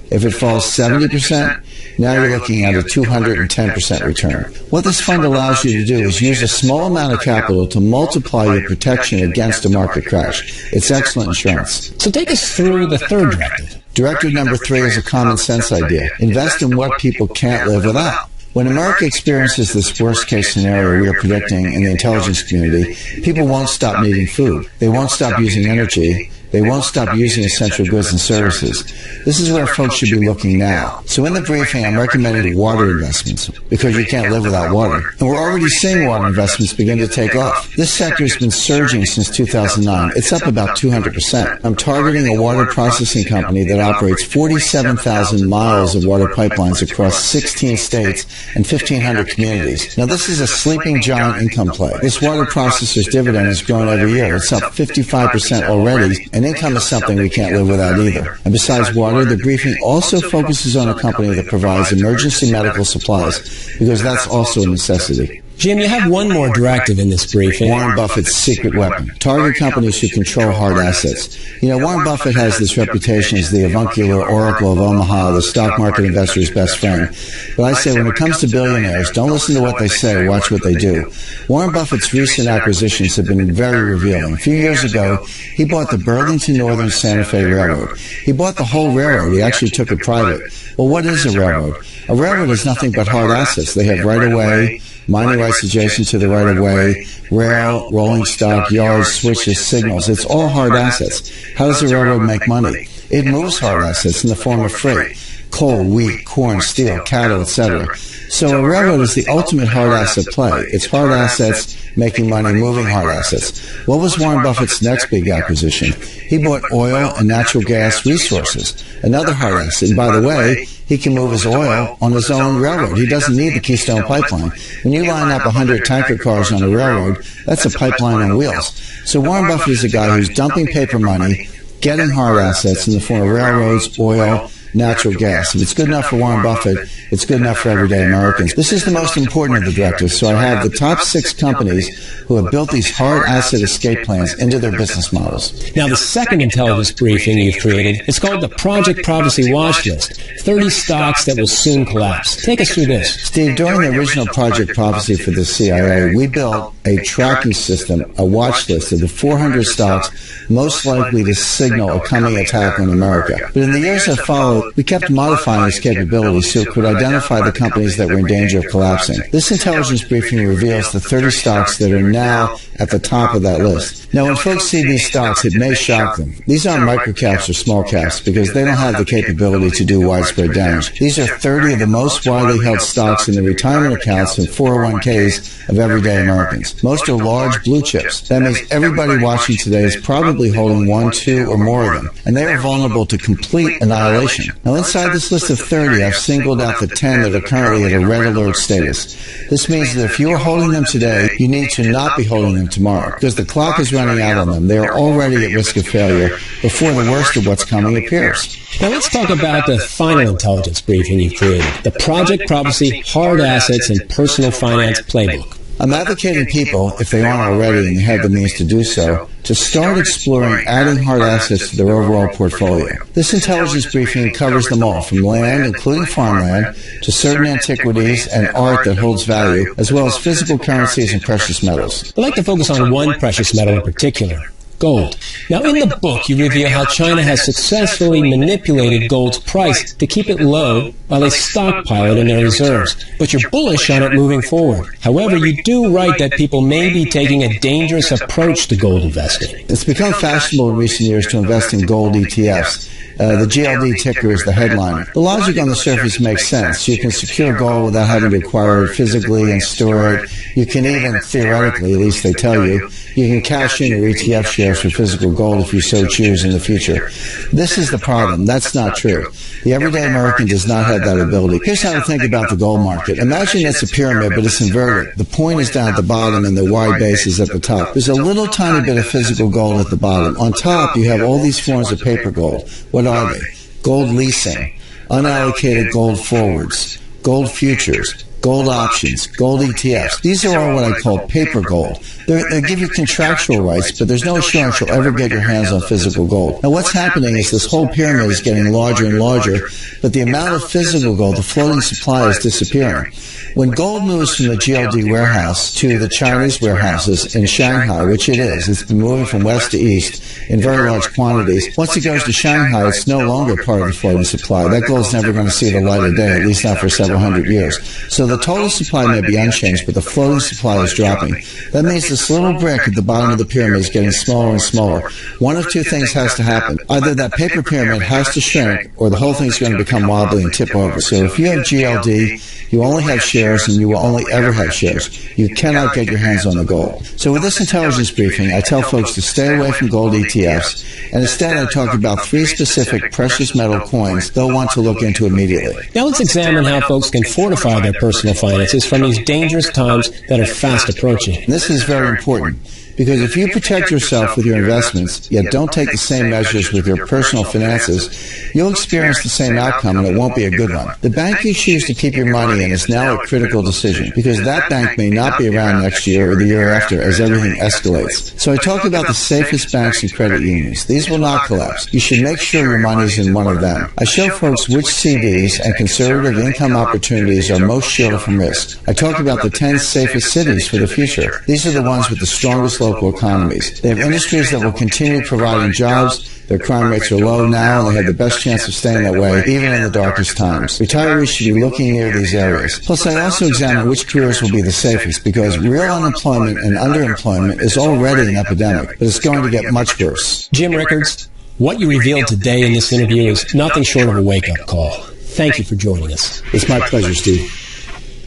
If it falls 70%, now you're looking at a 210% return. What this fund allows you to do is use a small amount of capital to multiply your protection against a market crash. It's excellent insurance. So take us through the third directive. Directive number 3 is a common sense idea. Invest in what people can't live without. When America experiences this worst-case scenario we are predicting in the intelligence community, people won't stop needing food. They won't stop using energy. They won't stop using essential goods and services. This is where folks should be looking now. So in the briefing, I'm recommending water investments because you can't live without water. And we're already seeing water investments begin to take off. This sector has been surging since 2009. It's up about 200%. I'm targeting a water processing company that operates 47,000 miles of water pipelines across 16 states and 1,500 communities. Now, this is a sleeping giant income play. This water processor's dividend has grown every year. It's up 55% already, and income is something we can't live without either. And besides water, the briefing also focuses on a company that provides emergency medical supplies, because that's also a necessity. Jim, you have one more directive in this briefing. Warren Buffett's secret weapon. Target companies who control hard assets. You know, Warren Buffett has this reputation as the avuncular oracle of Omaha, the stock market investor's best friend. But I say when it comes to billionaires, don't listen to what they say, watch what they do. Warren Buffett's recent acquisitions have been very revealing. A few years ago, he bought the Burlington Northern Santa Fe Railroad. He bought the whole railroad. He actually took it private. Well, what is a railroad? A railroad is nothing but hard assets. They have right-of-way, mining rights adjacent to the right-of-way, rail, rolling stock, yards, switches, signals. It's all hard assets. How does a railroad make money? It moves hard assets in the form of freight. Coal, wheat, corn, steel, cattle, etc. So a railroad is the ultimate hard asset play. It's hard assets, making money, moving hard assets. What was Warren Buffett's next big acquisition? He bought oil and natural gas resources, another hard asset. And by the way, he can move his oil on his own railroad. He doesn't need the Keystone Pipeline. When you line up 100 tanker cars on a railroad, that's a pipeline on wheels. So Warren Buffett is a guy who's dumping paper money, getting hard assets in the form of railroads, oil, natural gas. If it's good enough for Warren Buffett, it's good enough for everyday Americans. This is the most important of the directives, so I have the top 6 companies who have built these hard asset escape plans into their business models. Now, the second intelligence briefing you've created is called the Project Prophecy Watch List, 30 stocks that will soon collapse. Take us through this. Steve, during the original Project Prophecy for the CIA, we built a tracking system, a watch list of the 400 stocks most likely to signal a coming attack on America. But in the years that followed, we kept modifying its capabilities so it could identify the companies that were in danger of collapsing. This intelligence briefing reveals the 30 stocks that are now at the top of that list. Now, when folks see these stocks, it may shock them. These aren't microcaps or small caps because they don't have the capability to do widespread damage. These are 30 of the most widely held stocks in the retirement accounts and 401ks of everyday Americans. Most are large blue chips. That means everybody watching today is probably holding 1, 2, or more of them, and they are vulnerable to complete annihilation. Now, inside this list of 30, I've singled out the 10 that are currently at a red alert status. This means that if you are holding them today, you need to not be holding them tomorrow, because the clock is running out on them. They are already at risk of failure before the worst of what's coming appears. Now let's talk about the final intelligence briefing you've created, the Project Prophecy Hard Assets and Personal Finance Playbook. I'm advocating people, if they aren't already and have the means to do so, to start exploring adding hard assets to their overall portfolio. This intelligence briefing covers them all, from land, including farmland, to certain antiquities and art that holds value, as well as physical currencies and precious metals. I'd like to focus on one precious metal in particular, gold. Now, in the book, you reveal how China has successfully manipulated gold's price to keep it low while they stockpile it in their reserves. But you're bullish on it moving forward. However, you do write that people may be taking a dangerous approach to gold investing. It's become fashionable in recent years to invest in gold ETFs. The GLD ticker is the headliner. The logic on the surface makes sense. You can secure gold without having to acquire it physically and store it. You can even, theoretically, at least they tell you, you can cash in your ETF shares for physical gold if you so choose in the future. This is the problem. That's not true. The everyday American does not have that ability. Here's how to think about the gold market. Imagine it's a pyramid, but it's inverted. The point is down at the bottom and the wide base is at the top. There's a little tiny bit of physical gold at the bottom. On top, you have all these forms of paper gold. What are they? Gold leasing, unallocated gold forwards, gold futures, gold options, gold ETFs. These are all what I call paper gold. They give you contractual rights, but there's no assurance you'll ever get your hands on physical gold. Now, what's happening is this whole pyramid is getting larger and larger, but the amount of physical gold, the floating supply, is disappearing. When gold moves from the GLD warehouse to the Chinese warehouses in Shanghai, which it is, it's been moving from west to east in very large quantities. Once it goes to Shanghai, it's no longer part of the floating supply. That gold's never going to see the light of day, at least not for several hundred years. So the total supply may be unchanged, but the floating supply is dropping. That means this little brick at the bottom of the pyramid is getting smaller and smaller. One of two things has to happen. Either that paper pyramid has to shrink, or the whole thing's going to become wobbly and tip over. So if you have GLD, you only have shares, and you will only ever have shares. You cannot get your hands on the gold. So with this intelligence briefing, I tell folks to stay away from gold ETFs, and instead I talk about 3 specific precious metal coins they'll want to look into immediately. Now let's examine how folks can fortify their personal finances from these dangerous times that are fast approaching. And this is very important. Because if you protect yourself with your investments, yet don't take the same measures with your personal finances, you'll experience the same outcome, and it won't be a good one. The bank you choose to keep your money in is now a critical decision, because that bank may not be around next year or the year after as everything escalates. So I talk about the safest banks and credit unions. These will not collapse. You should make sure your money's in one of them. I show folks which CDs and conservative income opportunities are most shielded from risk. I talk about the 10 safest cities for the future. These are the ones with the strongest local economies. They have industries that will continue providing jobs. Their crime rates are low now, and they have the best chance of staying that way, even in the darkest times. Retirees should be looking near these areas. Plus, I also examine which careers will be the safest, because real unemployment and underemployment is already an epidemic, but it's going to get much worse. Jim Rickards, what you revealed today in this interview is nothing short of a wake-up call. Thank you for joining us. It's my pleasure, Steve.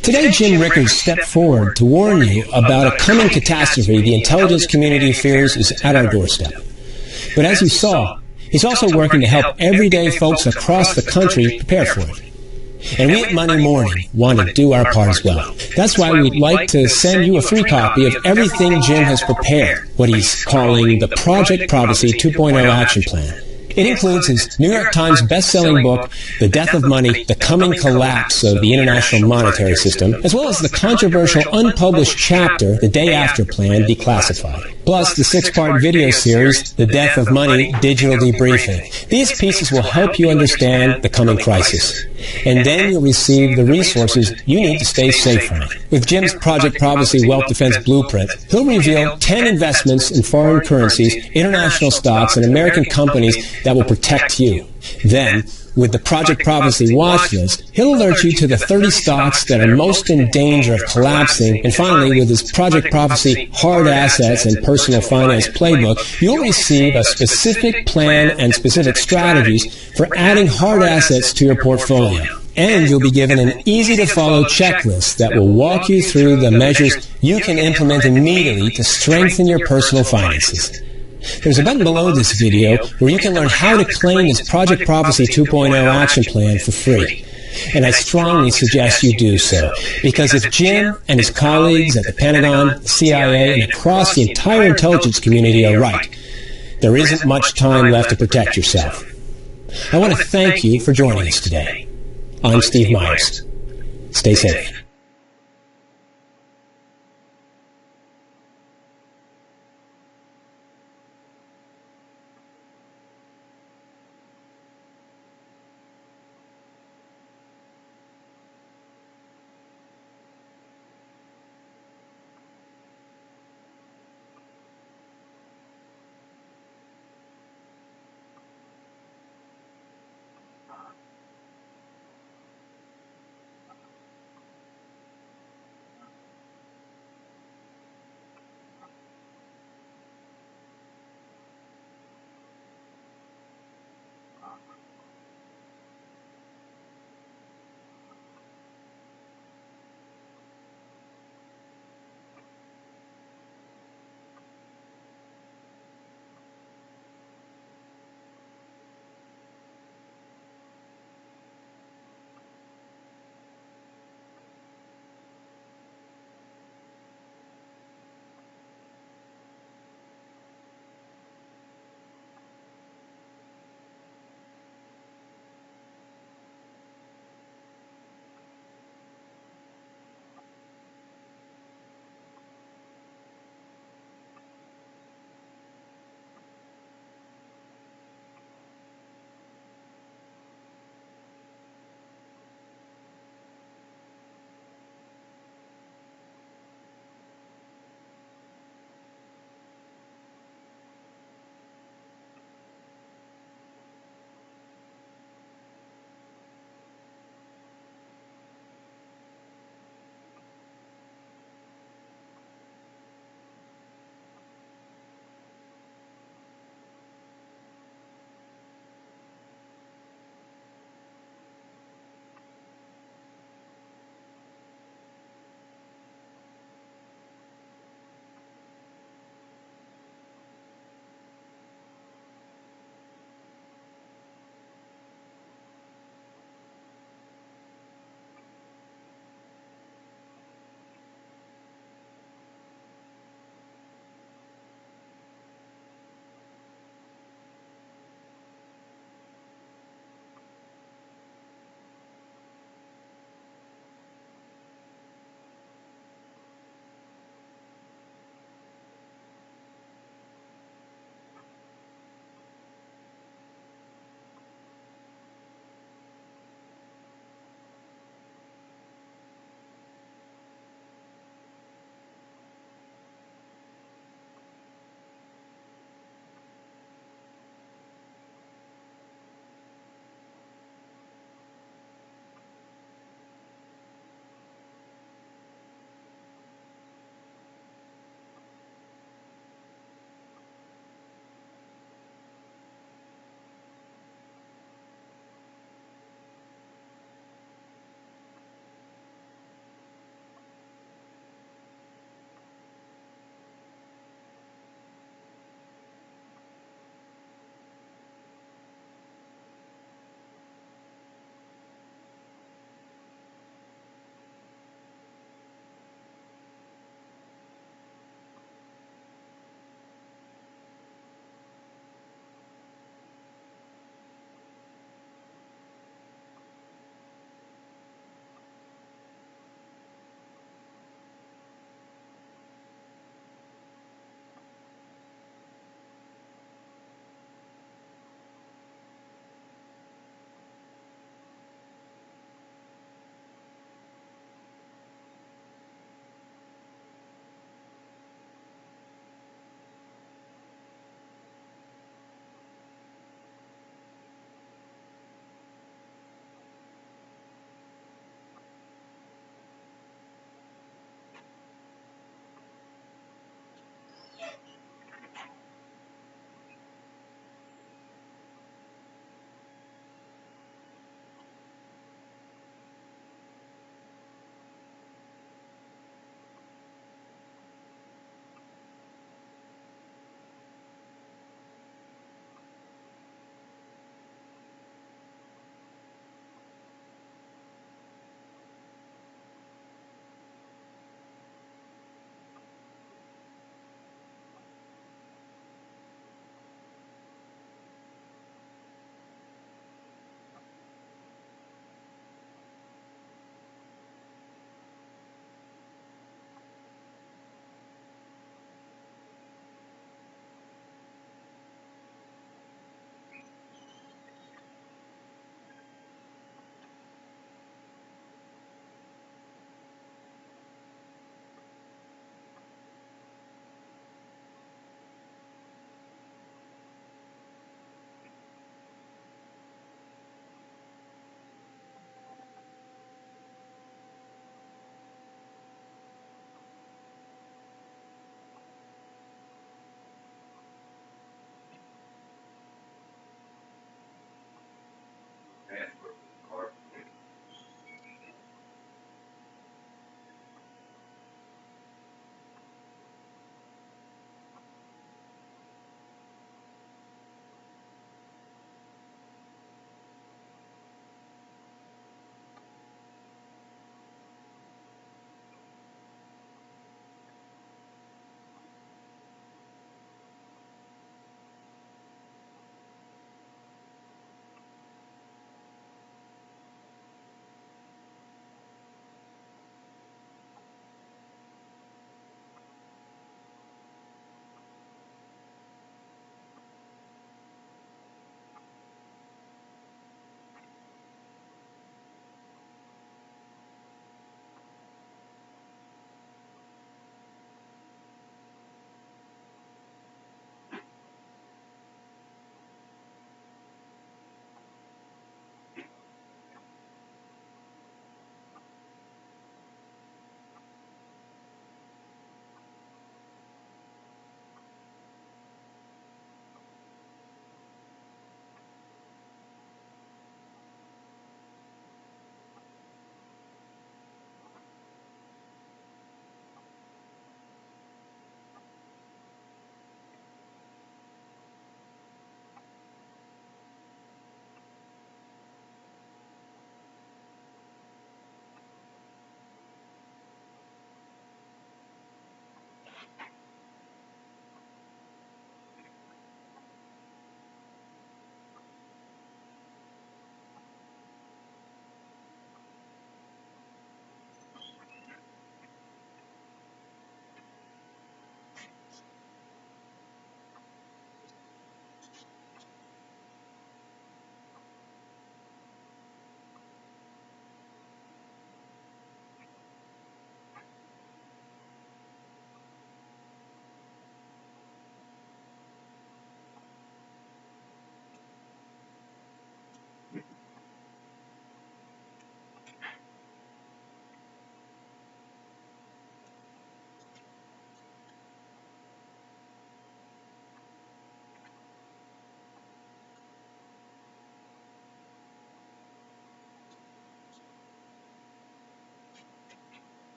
Today, Jim Rickards stepped forward to warn you about a coming catastrophe the intelligence community fears is at our doorstep. But as you saw, he's also working to help everyday folks across the country prepare for it. And we at Monday Morning want to do our part as well. That's why we'd like to send you a free copy of everything Jim has prepared, what he's calling the Project Prophecy 2.0 Action Plan. It includes his New York Times best-selling book, The Death of Money, The Coming Collapse of the International Monetary System, as well as the controversial unpublished chapter, The Day After Plan, Declassified. Plus, the 6-part video series, The Death of Money, Digital Debriefing. These pieces will help you understand the coming crisis. And then you'll receive the resources you need to stay safe from it. With Jim's Project Prophecy Wealth Defense Blueprint, he'll reveal 10 investments in foreign currencies, international stocks, and American companies that will protect you. Then, with the Project Prophecy watch list, he'll alert you to the 30 stocks that are most in danger of collapsing. And finally, with his Project Prophecy Hard Assets and Personal Finance Playbook, you'll receive a specific plan and specific strategies for adding hard assets to your portfolio. And you'll be given an easy-to-follow checklist that will walk you through the measures you can implement immediately to strengthen your personal finances. There's a button below this video where you can learn how to claim this Project Prophecy 2.0 action plan for free. And I strongly suggest you do so, because if Jim and his colleagues at the Pentagon, the CIA, and across the entire intelligence community are right, there isn't much time left to protect yourself. I want to thank you for joining us today. I'm Steve Myers. Stay safe.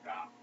Stop.